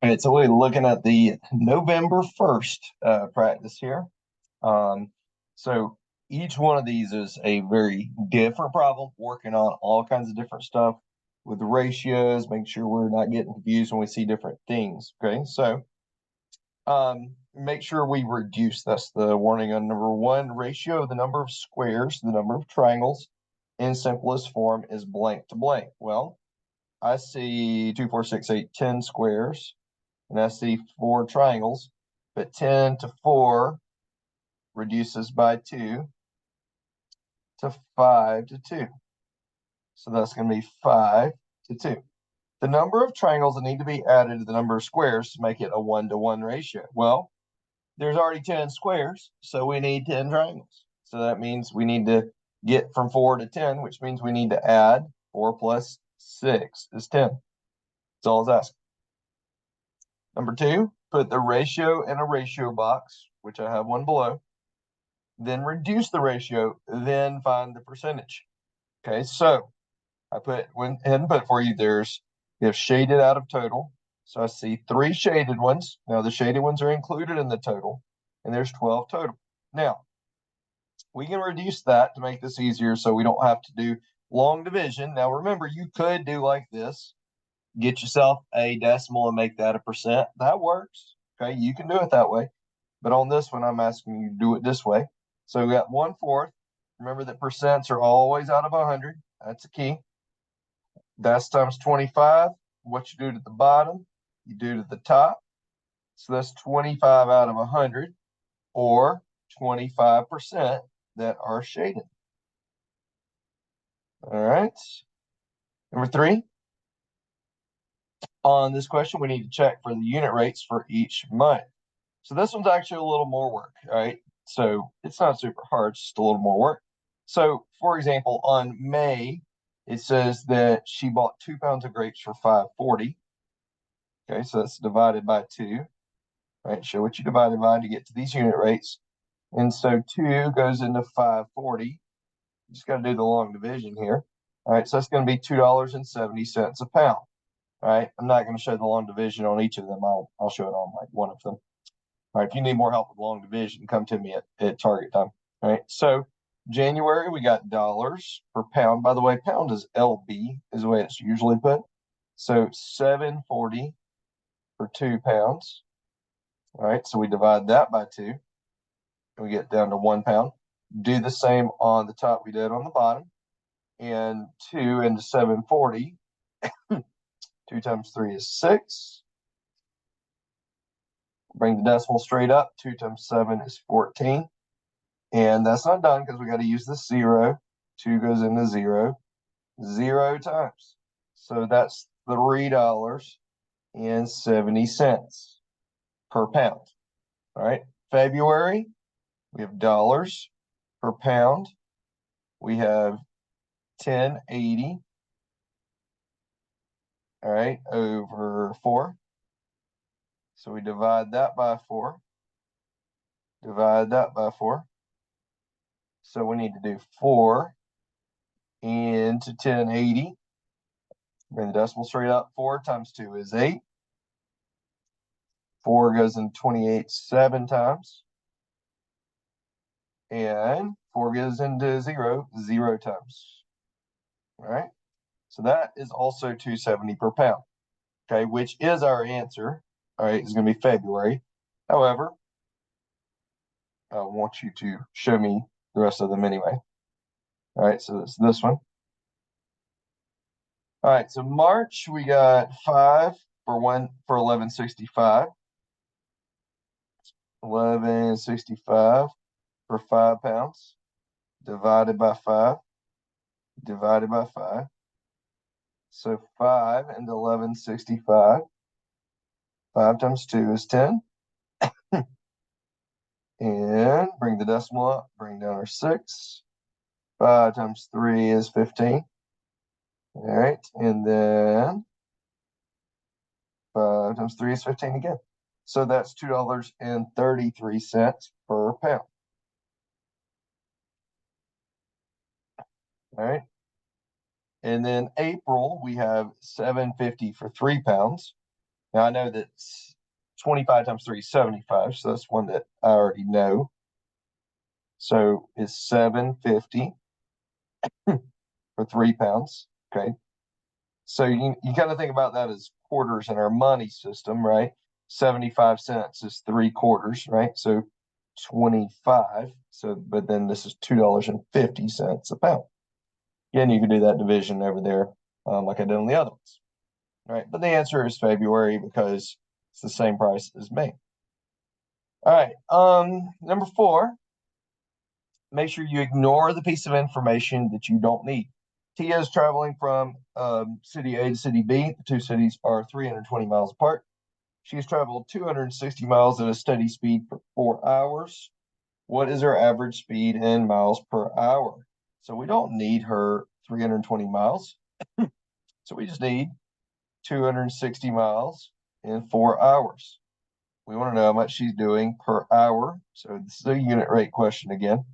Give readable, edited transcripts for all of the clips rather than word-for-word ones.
All right, so we're looking at the November 1st practice here. Um, so each one of these is a very different problem, working on all kinds of different stuff with the ratios, make sure we're not getting confused when we see different things. Okay, so make sure we reduce this. The warning on number one, ratio of the number of squares, the number of triangles in simplest form is blank to blank. Well, I see 2, 4, 6, 8, 10 squares and I see four triangles, but 10 to 4 reduces by 2 to 5 to 2. So that's going to be 5 to 2. The number of triangles that need to be added to the number of squares to make it a 1-to-1 ratio. Well, there's already 10 squares, so we need 10 triangles. So that means we need to get from 4 to 10, which means we need to add 4 plus 6 is 10. That's all it's asking. Number two, put the ratio in a ratio box, which I have one below. Then reduce the ratio, then find the percentage. Okay, so went ahead and put for you. You have shaded out of total. So I see 3 shaded ones. Now the shaded ones are included in the total, and there's 12 total. Now we can reduce that to make this easier so we don't have to do long division. Now remember, you could do like this, get yourself a decimal and make that a percent. That works. Okay, you can do it that way. But on this one, I'm asking you to do it this way. So we got 1/4. Remember that percents are always out of 100. That's the key. That's times 25. What you do to the bottom, you do to the top. So that's 25 out of 100, or 25% that are shaded. All right. Number three, on this question, we need to check for the unit rates for each month. So this one's actually a little more work, all right? So it's not super hard, it's just a little more work. So for example, on May, it says that she bought 2 pounds of grapes for 5.40. Okay, so that's divided by 2, right? Show what you divided by to get to these unit rates. And so 2 goes into 5.40. You just got to do the long division here. All right, so that's going to be $2.70 a pound. All right, I'm not going to show the long division on each of them. I'll show it on like one of them. All right, if you need more help with long division, come to me at target time. All right, so January, we got dollars per pound. By the way, pound is LB, is the way it's usually put. So 7.40 for 2 pounds. All right, so we divide that by 2, and we get down to 1 pound. Do the same on the top we did on the bottom. And 2 into 7.40, 2 times 3 is 6. Bring the decimal straight up. 2 times 7 is 14. And that's not done because we got to use the 0. 2 goes into 0. 0 times. So that's $3.70 per pound. All right. February, we have dollars per pound. We have 10.80. All right, over 4. So we divide that by 4. Divide that by 4. So we need to do 4 into 1080. Bring the decimal straight up. 4 times 2 is 8. 4 goes in 28 7 times. And 4 goes into 0 0 times. All right. So that is also 270 per pound. Okay, which is our answer. All right, it's going to be February. However, I want you to show me the rest of them anyway. All right, so that's this one. All right, so March, we got 5 for 1165. 1165 for 5 pounds, divided by 5, divided by 5. So 5 into 1165. 5 times 2 is 10. And bring the decimal up, bring down our 6. 5 times 3 is 15. All right, and then 5 times 3 is 15 again. So that's $2.33 per pound. All right. And then April, we have 7.50 for 3 pounds. Now I know that 25 times 3 is 75, so that's one that I already know. So it's 750 for 3 pounds. Okay. So you kind of think about that as quarters in our money system, right? 75 cents is 3 quarters, right? So 25. So, but then this is $2.50 a pound. Again, you can do that division over there, like I did on the other ones, right? But the answer is February because it's the same price as May. All right. Number 4, make sure you ignore the piece of information that you don't need. Tia is traveling from city A to city B. The two cities are 320 miles apart. She has traveled 260 miles at a steady speed for 4 hours. What is her average speed in miles per hour? So we don't need her 320 miles. So we just need 260 miles in 4 hours. We want to know how much she's doing per hour. So this is a unit rate question again.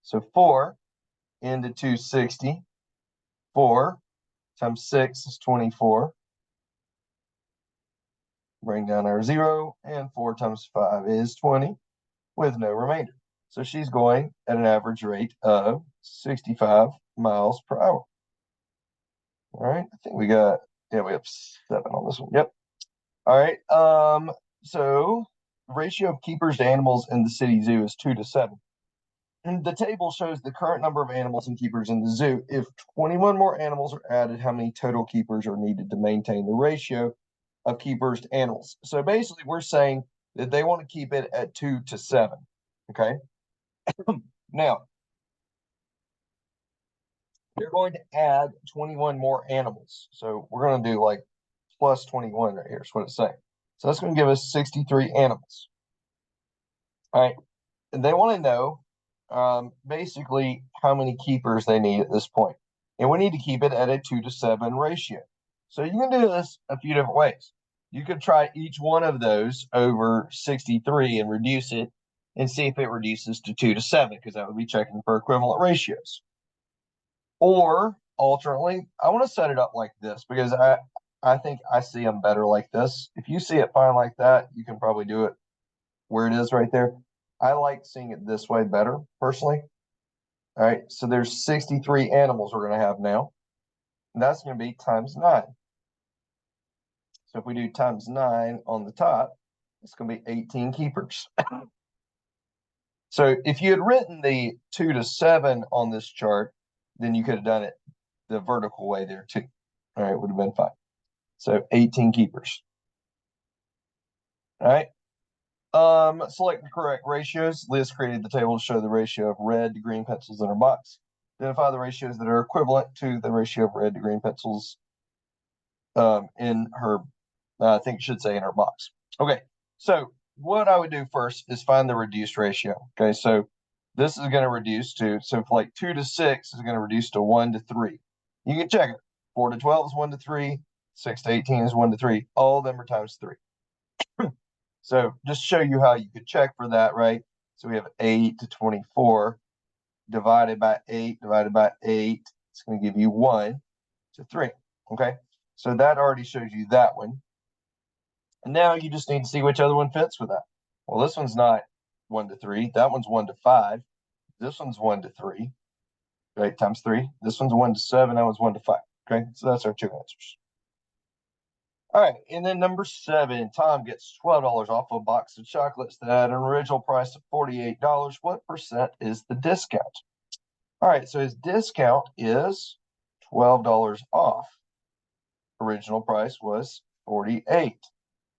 So 4 into 260. 4 times 6 is 24. Bring down our 0, and 4 times 5 is 20 with no remainder. So she's going at an average rate of 65 miles per hour. All right, I think we have 7 on this one. Yep. All right. So the ratio of keepers to animals in the city zoo is 2 to 7. And the table shows the current number of animals and keepers in the zoo. If 21 more animals are added, how many total keepers are needed to maintain the ratio of keepers to animals? So basically, we're saying that they want to keep it at 2 to 7. Okay. Now, they're going to add 21 more animals. So we're going to do like plus 21 right here. Is what it's saying. So that's going to give us 63 animals. All right. And they want to know basically how many keepers they need at this point. And we need to keep it at a 2 to 7 ratio. So you can do this a few different ways. You could try each one of those over 63 and reduce it and see if it reduces to 2 to 7, because that would be checking for equivalent ratios. Or alternately, I want to set it up like this because I think I see them better like this. If you see it fine like that, you can probably do it where it is right there. I like seeing it this way better personally. All right, so there's 63 animals we're going to have now. And that's going to be times 9. So if we do times 9 on the top, it's going to be 18 keepers. So if you had written the 2 to 7 on this chart, then you could have done it the vertical way there too. All right, would have been fine. So 18 keepers. All right. Select the correct ratios. Liz created the table to show the ratio of red to green pencils in her box. Identify the ratios that are equivalent to the ratio of red to green pencils in her, I think it should say in her box. Okay, so what I would do first is find the reduced ratio. Okay, so this is going to reduce to, so if like 2 to 6 is going to reduce to 1 to 3. You can check it. 4 to 12 is 1 to 3. 6 to 18 is 1 to 3. All of them are times 3. So just show you how you could check for that, right? So we have 8 to 24 divided by 8 divided by 8. It's going to give you 1 to 3. Okay, so that already shows you that one. And now you just need to see which other one fits with that. Well, this one's not 1 to 3. That one's 1 to 5. This one's 1 to 3. Right, times 3. This one's 1 to 7. That one's 1 to 5. Okay, so that's our 2 answers. All right, and then number 7, Tom gets $12 off a box of chocolates that had an original price of $48. What percent is the discount? All right, so his discount is $12 off. Original price was $48.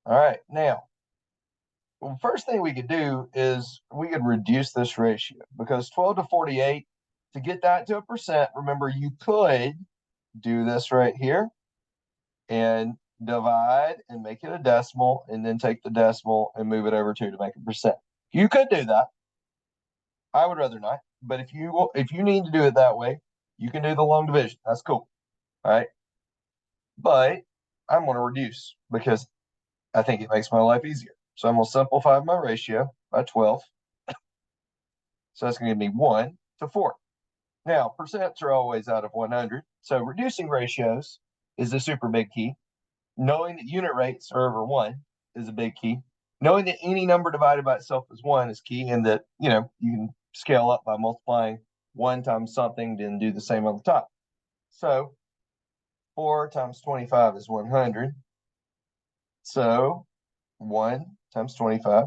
All right, now, the first thing we could do is we could reduce this ratio because 12 to 48, to get that to a percent, remember you could do this right here and divide and make it a decimal, and then take the decimal and move it over to make a percent. You could do that. I would rather not, but if you need to do it that way, you can do the long division. That's cool. All right. But I'm going to reduce because I think it makes my life easier. So I'm going to simplify my ratio by 12. So that's going to give me 1 to 4. Now, percents are always out of 100. So reducing ratios is a super big key. Knowing that unit rates are over 1 is a big key. Knowing that any number divided by itself is 1 is key, and that, you can scale up by multiplying 1 times something, then do the same on the top. So 4 times 25 is 100. So 1 times 25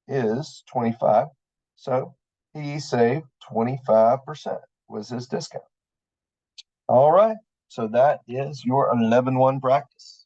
is 25. So he saved 25% was his discount. All right. So that is your 11-1 practice.